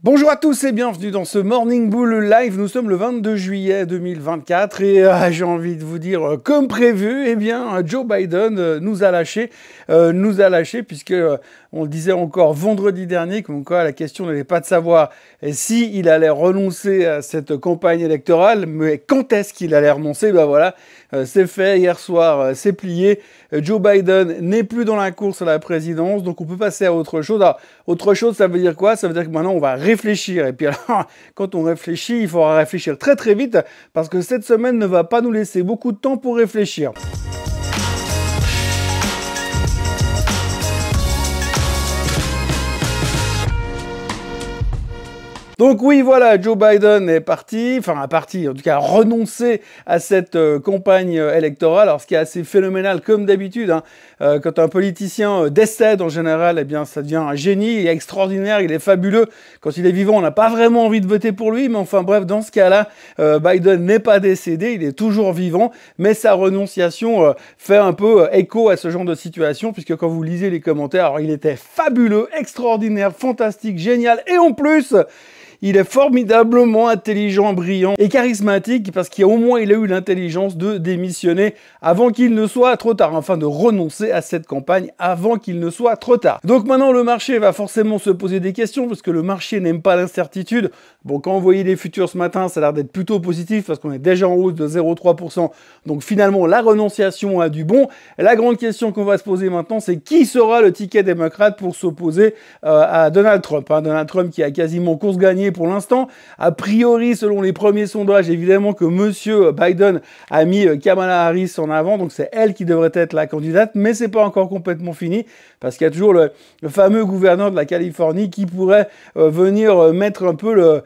Bonjour à tous et bienvenue dans ce Morning Bull Live. Nous sommes le 22 juillet 2024 et j'ai envie de vous dire, comme prévu, eh bien, Joe Biden nous a lâché puisque on le disait encore vendredi dernier, comme quoi la question n'était pas de savoir si il allait renoncer à cette campagne électorale, mais quand est-ce qu'il allait renoncer. Ben voilà, c'est fait hier soir, c'est plié. Joe Biden n'est plus dans la course à la présidence, donc on peut passer à autre chose. Alors, autre chose, ça veut dire quoi? Ça veut dire que maintenant on va réfléchir. Et puis alors, quand on réfléchit, il faudra réfléchir très très vite parce que cette semaine ne va pas nous laisser beaucoup de temps pour réfléchir. Donc oui, voilà, Joe Biden est parti, en tout cas renoncé à cette campagne électorale. Alors ce qui est assez phénoménal, comme d'habitude, quand un politicien décède en général, eh bien ça devient un génie, il est extraordinaire, il est fabuleux. Quand il est vivant, on n'a pas vraiment envie de voter pour lui, mais enfin bref, dans ce cas-là, Biden n'est pas décédé, il est toujours vivant, mais sa renonciation fait un peu écho à ce genre de situation, puisque quand vous lisez les commentaires, alors il était fabuleux, extraordinaire, fantastique, génial, et en plus, il est formidablement intelligent, brillant et charismatique parce qu'au moins il a eu l'intelligence de démissionner avant qu'il ne soit trop tard, enfin de renoncer à cette campagne avant qu'il ne soit trop tard. Donc maintenant le marché va forcément se poser des questions parce que le marché n'aime pas l'incertitude. Bon, quand on voyait les futurs ce matin, ça a l'air d'être plutôt positif parce qu'on est déjà en hausse de 0,3%. Donc finalement la renonciation a du bon. Et la grande question qu'on va se poser maintenant, c'est qui sera le ticket démocrate pour s'opposer à Donald Trump. Donald Trump qui a quasiment course gagnée pour l'instant. A priori, selon les premiers sondages, évidemment que monsieur Biden a mis Kamala Harris en avant, donc c'est elle qui devrait être la candidate, mais c'est pas encore complètement fini, parce qu'il y a toujours le fameux gouverneur de la Californie qui pourrait venir mettre un peu le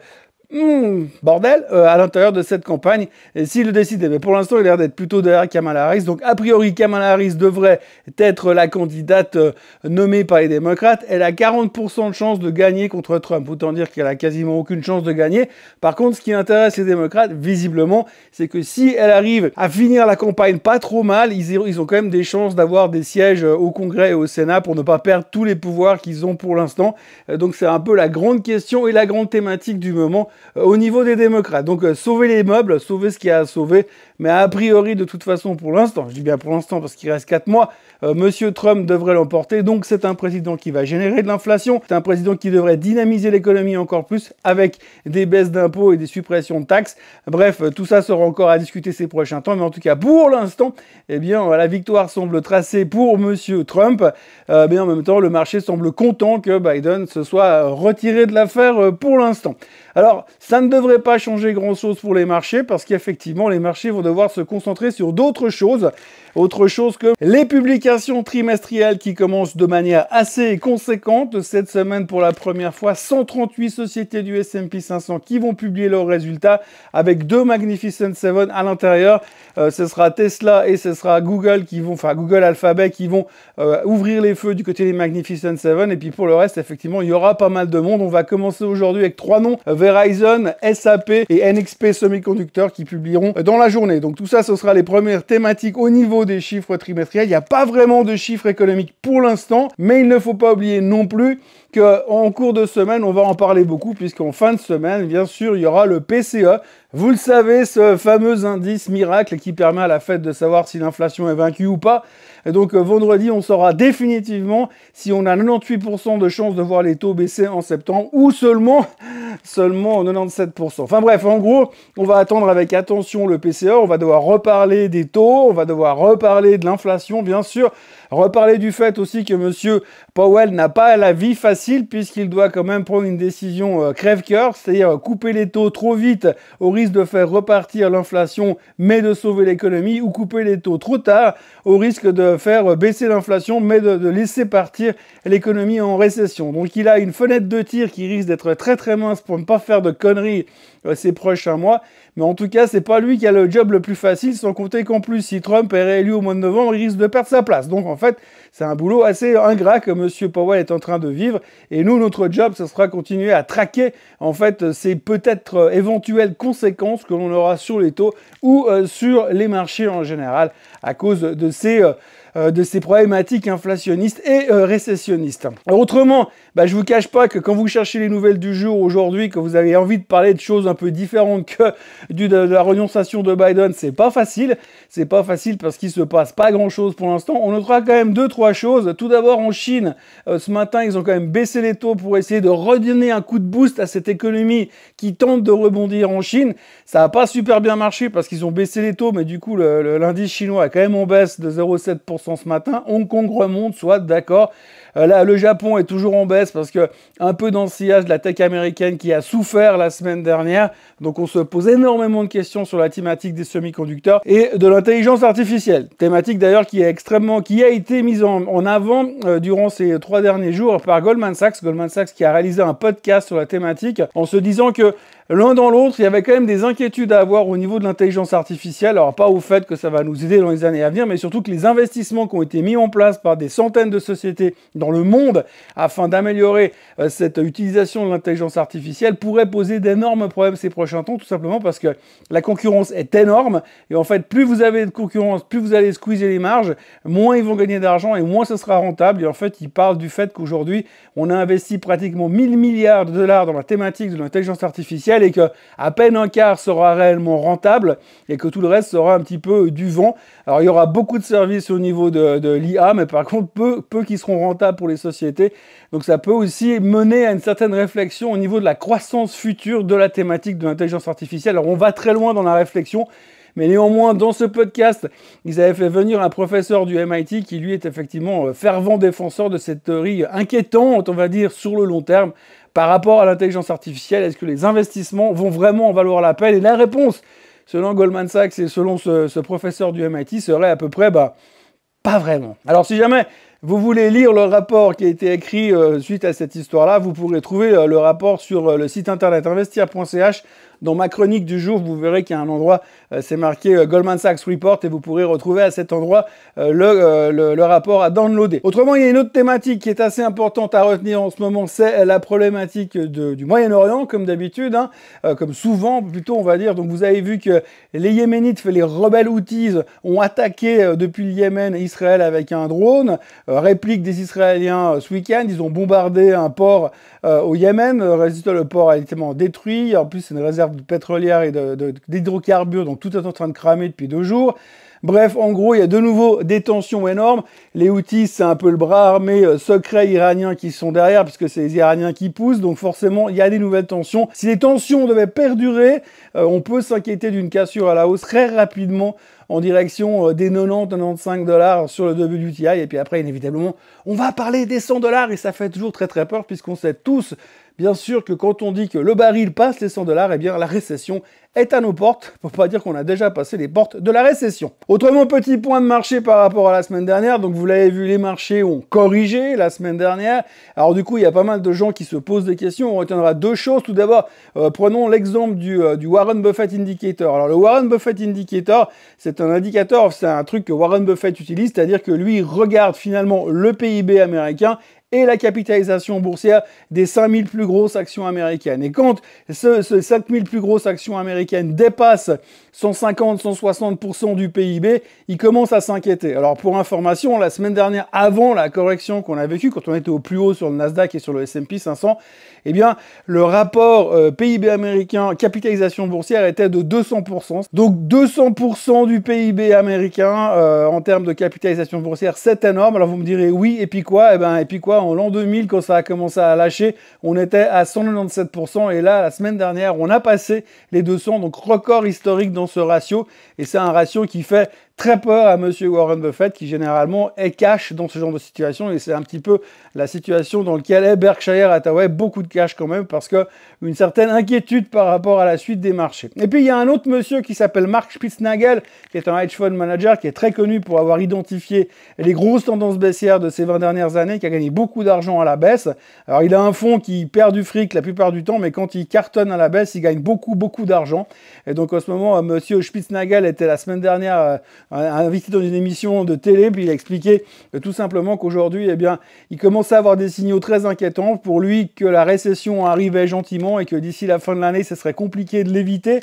bordel à l'intérieur de cette campagne, et s'il le décidait. Mais pour l'instant, il a l'air d'être plutôt derrière Kamala Harris. Donc, a priori, Kamala Harris devrait être la candidate nommée par les démocrates. Elle a 40% de chance de gagner contre Trump. Autant dire qu'elle a quasiment aucune chance de gagner. Par contre, ce qui intéresse les démocrates, visiblement, c'est que si elle arrive à finir la campagne pas trop mal, ils ont quand même des chances d'avoir des sièges au Congrès et au Sénat pour ne pas perdre tous les pouvoirs qu'ils ont pour l'instant. Donc, c'est un peu la grande question et la grande thématique du moment au niveau des démocrates. Donc sauver les meubles, sauver ce qu'il y a à sauver, mais a priori de toute façon pour l'instant, je dis bien pour l'instant parce qu'il reste 4 mois, monsieur Trump devrait l'emporter, donc c'est un président qui va générer de l'inflation, c'est un président qui devrait dynamiser l'économie encore plus avec des baisses d'impôts et des suppressions de taxes. Bref, tout ça sera encore à discuter ces prochains temps, mais en tout cas pour l'instant, eh bien la victoire semble tracée pour monsieur Trump, mais en même temps le marché semble content que Biden se soit retiré de l'affaire pour l'instant. Alors, ça ne devrait pas changer grand-chose pour les marchés parce qu'effectivement, les marchés vont devoir se concentrer sur d'autres choses. Autre chose que les publications trimestrielles qui commencent de manière assez conséquente. Cette semaine, pour la première fois, 138 sociétés du S&P 500 qui vont publier leurs résultats avec 2 Magnificent Seven à l'intérieur. Ce sera Tesla et ce sera Google Google Alphabet qui vont ouvrir les feux du côté des Magnificent Seven. Et puis pour le reste, effectivement, il y aura pas mal de monde. On va commencer aujourd'hui avec 3 noms, Verizon, SAP et NXP Semiconductor qui publieront dans la journée. Donc tout ça, ce sera les premières thématiques au niveau des chiffres trimestriels. Il n'y a pas vraiment de chiffres économiques pour l'instant, mais il ne faut pas oublier non plus qu'en cours de semaine, on va en parler beaucoup, puisqu'en fin de semaine, bien sûr, il y aura le PCE. Vous le savez, ce fameux indice miracle qui permet à la Fed de savoir si l'inflation est vaincue ou pas. Et donc vendredi, on saura définitivement si on a 98% de chances de voir les taux baisser en septembre ou seulement 97%. Enfin bref, en gros, on va attendre avec attention le PCE. On va devoir reparler des taux, on va devoir reparler de l'inflation, bien sûr. Reparler du fait aussi que monsieur Powell n'a pas la vie facile puisqu'il doit quand même prendre une décision crève-cœur, c'est-à-dire couper les taux trop vite au risque de faire repartir l'inflation mais de sauver l'économie, ou couper les taux trop tard au risque de faire baisser l'inflation mais de laisser partir l'économie en récession. Donc il a une fenêtre de tir qui risque d'être très très mince pour ne pas faire de conneries ces prochains mois. Mais en tout cas, c'est pas lui qui a le job le plus facile, sans compter qu'en plus, si Trump est réélu au mois de novembre, il risque de perdre sa place. Donc en fait, c'est un boulot assez ingrat que M. Powell est en train de vivre. Et nous, notre job, ce sera continuer à traquer en fait ces peut-être éventuelles conséquences que l'on aura sur les taux ou sur les marchés en général à cause de ces de ces problématiques inflationnistes et récessionnistes. Alors, autrement, je vous cache pas que quand vous cherchez les nouvelles du jour aujourd'hui, que vous avez envie de parler de choses un peu différentes que de la renonciation de Biden, c'est pas facile. C'est pas facile parce qu'il se passe pas grand chose pour l'instant. On notera quand même 2-3 choses. Tout d'abord, en Chine, ce matin, ils ont quand même baissé les taux pour essayer de redonner un coup de boost à cette économie qui tente de rebondir en Chine. Ça n'a pas super bien marché parce qu'ils ont baissé les taux, mais du coup, l'indice chinois est quand même en baisse de 0,7% ce matin. Hong Kong remonte, soit d'accord. Là, le Japon est toujours en baisse parce que un peu dans le sillage de la tech américaine qui a souffert la semaine dernière. Donc, on se pose énormément de questions sur la thématique des semi-conducteurs et de l'intelligence artificielle. Thématique d'ailleurs qui a été mise en avant durant ces 3 derniers jours par Goldman Sachs. Goldman Sachs qui a réalisé un podcast sur la thématique en se disant que l'un dans l'autre, il y avait quand même des inquiétudes à avoir au niveau de l'intelligence artificielle. Alors, pas au fait que ça va nous aider dans les années à venir, mais surtout que les investissements qui ont été mis en place par des centaines de sociétés dans le monde afin d'améliorer cette utilisation de l'intelligence artificielle pourraient poser d'énormes problèmes ces prochains temps, tout simplement parce que la concurrence est énorme. Et en fait, plus vous avez de concurrence, plus vous allez squeezer les marges, moins ils vont gagner d'argent et moins ce sera rentable. Et en fait, ils parlent du fait qu'aujourd'hui, on a investi pratiquement 1000 milliards de dollars dans la thématique de l'intelligence artificielle et que à peine un quart sera réellement rentable et que tout le reste sera un petit peu du vent. Alors il y aura beaucoup de services au niveau de l'IA, mais par contre peu qui seront rentables pour les sociétés. Donc ça peut aussi mener à une certaine réflexion au niveau de la croissance future de la thématique de l'intelligence artificielle. Alors on va très loin dans la réflexion, mais néanmoins, dans ce podcast, ils avaient fait venir un professeur du MIT qui, lui, est effectivement fervent défenseur de cette théorie inquiétante, on va dire, sur le long terme, par rapport à l'intelligence artificielle. Est-ce que les investissements vont vraiment en valoir la peine? Et la réponse, selon Goldman Sachs et selon ce professeur du MIT, serait à peu près, pas vraiment. Alors, si jamais vous voulez lire le rapport qui a été écrit suite à cette histoire-là, vous pourrez trouver le rapport sur le site internet investir.ch. Dans ma chronique du jour, vous verrez qu'il y a un endroit, c'est marqué Goldman Sachs Report, et vous pourrez retrouver à cet endroit le rapport à downloader. Autrement, il y a une autre thématique qui est assez importante à retenir en ce moment, c'est la problématique du Moyen-Orient, comme d'habitude, comme souvent plutôt on va dire. Donc vous avez vu que les Yéménites, les rebelles Houthis, ont attaqué depuis le Yémen Israël avec un drone, réplique des Israéliens ce week-end, ils ont bombardé un port au Yémen, résultat le port a été détruit, en plus c'est une réserve pétrolière et d'hydrocarbures, donc tout est en train de cramer depuis 2 jours. Bref, en gros, il y a de nouveau des tensions énormes. Les Houthis, c'est un peu le bras armé secret iranien qui sont derrière, puisque c'est les Iraniens qui poussent, donc forcément, il y a des nouvelles tensions. Si les tensions devaient perdurer, on peut s'inquiéter d'une cassure à la hausse très rapidement en direction des 90-95 $ sur le WTI. Et puis après, inévitablement, on va parler des 100 $, et ça fait toujours très très peur, puisqu'on sait tous, bien sûr, que quand on dit que le baril passe les 100 $, eh bien la récession est à nos portes, pour pas dire qu'on a déjà passé les portes de la récession. Autrement, petit point de marché par rapport à la semaine dernière. Donc vous l'avez vu, les marchés ont corrigé la semaine dernière. Alors du coup, il y a pas mal de gens qui se posent des questions. On retiendra 2 choses. Tout d'abord, prenons l'exemple du Warren Buffett Indicator. Alors le Warren Buffett Indicator, c'est un indicateur, c'est un truc que Warren Buffett utilise, c'est-à-dire que lui, il regarde finalement le PIB américain et la capitalisation boursière des 5000 plus grosses actions américaines. Et quand ces 5000 plus grosses actions américaines dépassent 150-160% du PIB, il commence à s'inquiéter. Alors pour information, la semaine dernière, avant la correction qu'on a vécue, quand on était au plus haut sur le Nasdaq et sur le S&P 500, eh bien le rapport PIB américain, capitalisation boursière était de 200%. Donc 200% du PIB américain en termes de capitalisation boursière, c'est énorme. Alors vous me direz oui, et puis quoi? Et puis quoi, en l'an 2000, quand ça a commencé à lâcher, on était à 197%, et là, la semaine dernière, on a passé les 200, donc record historique dans ce ratio, et c'est un ratio qui fait très peur à monsieur Warren Buffett, qui généralement est cash dans ce genre de situation, et c'est un petit peu la situation dans laquelle est Berkshire Hathaway, beaucoup de cash quand même, parce que une certaine inquiétude par rapport à la suite des marchés. Et puis il y a un autre monsieur qui s'appelle Mark Spitznagel, qui est un hedge fund manager, qui est très connu pour avoir identifié les grosses tendances baissières de ces 20 dernières années, qui a gagné beaucoup d'argent à la baisse. Alors il a un fonds qui perd du fric la plupart du temps, mais quand il cartonne à la baisse, il gagne beaucoup d'argent. Et donc en ce moment, monsieur Spitznagel était la semaine dernière invité dans une émission de télé, puis il a expliqué tout simplement qu'aujourd'hui, eh bien, il commençait à avoir des signaux très inquiétants pour lui, que la récession arrivait gentiment et que d'ici la fin de l'année, ce serait compliqué de l'éviter,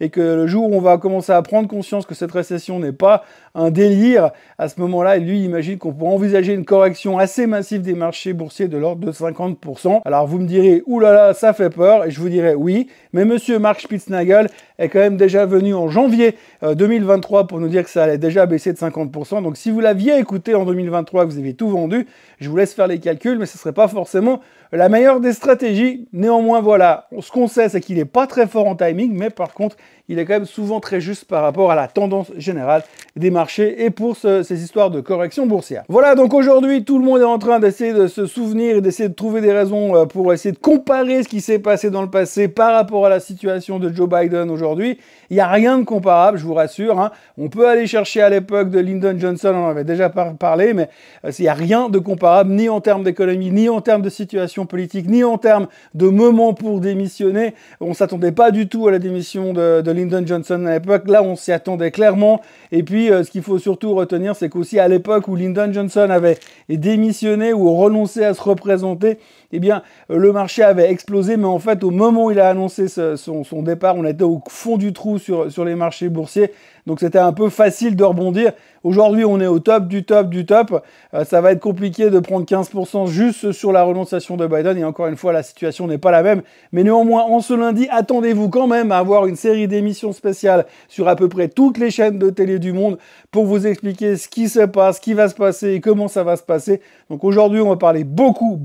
et que le jour où on va commencer à prendre conscience que cette récession n'est pas un délire, à ce moment-là, lui, il imagine qu'on pourrait envisager une correction assez massive des marchés boursiers de l'ordre de 50%. Alors vous me direz, oulala, ça fait peur, et je vous dirai oui, mais monsieur Mark Spitznagel est quand même déjà venu en janvier 2023 pour nous dire que ça allait déjà baisser de 50%. Donc si vous l'aviez écouté en 2023, que vous avez tout vendu, je vous laisse faire les calculs, mais ce ne serait pas forcément la meilleure des stratégies. Néanmoins, voilà, ce qu'on sait, c'est qu'il n'est pas très fort en timing, mais par contre, il est quand même souvent très juste par rapport à la tendance générale des marchés et pour ces histoires de correction boursière. Voilà, donc aujourd'hui, tout le monde est en train d'essayer de se souvenir et d'essayer de trouver des raisons pour essayer de comparer ce qui s'est passé dans le passé par rapport à la situation de Joe Biden aujourd'hui. Il n'y a rien de comparable, je vous rassure. Hein. On peut aller chercher à l'époque de Lyndon Johnson, on en avait déjà parlé, mais il n'y a rien de comparable, ni en termes d'économie, ni en termes de situation politique, ni en termes de moment pour démissionner. On ne s'attendait pas du tout à la démission de Lyndon Johnson à l'époque. Là, on s'y attendait clairement. Et puis, ce qu'il faut surtout retenir, c'est qu'aussi à l'époque où Lyndon Johnson avait démissionné ou renoncé à se représenter, eh bien, le marché avait explosé, mais en fait, au moment où il a annoncé son départ, on était au fond du trou sur les marchés boursiers. Donc, c'était un peu facile de rebondir. Aujourd'hui, on est au top du top du top. Ça va être compliqué de prendre 15% juste sur la renonciation de Biden. Et encore une fois, la situation n'est pas la même. Mais néanmoins, en ce lundi, attendez-vous quand même à avoir une série d'émissions spéciales sur à peu près toutes les chaînes de télé du monde pour vous expliquer ce qui se passe, ce qui va se passer et comment ça va se passer. Donc aujourd'hui, on va parler beaucoup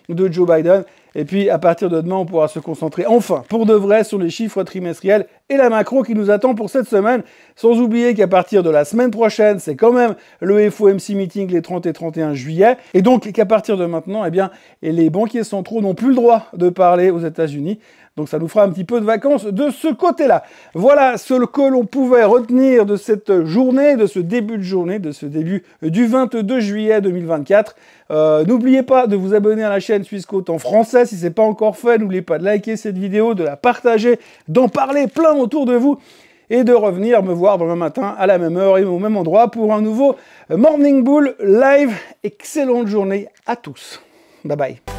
de Joe Biden. Et puis, à partir de demain, on pourra se concentrer enfin, pour de vrai, sur les chiffres trimestriels et la macro qui nous attend pour cette semaine. Sans oublier qu'à partir de la semaine prochaine, c'est quand même le FOMC meeting les 30 et 31 juillet. Et donc, qu'à partir de maintenant, eh bien, les banquiers centraux n'ont plus le droit de parler aux États-Unis. Donc ça nous fera un petit peu de vacances de ce côté-là. Voilà ce que l'on pouvait retenir de cette journée, de ce début de journée, de ce début du 22 juillet 2024. N'oubliez pas de vous abonner à la chaîne Swissquote en français si ce n'est pas encore fait. N'oubliez pas de liker cette vidéo, de la partager, d'en parler plein autour de vous et de revenir me voir demain matin à la même heure et au même endroit pour un nouveau Morning Bull Live. Excellente journée à tous. Bye bye.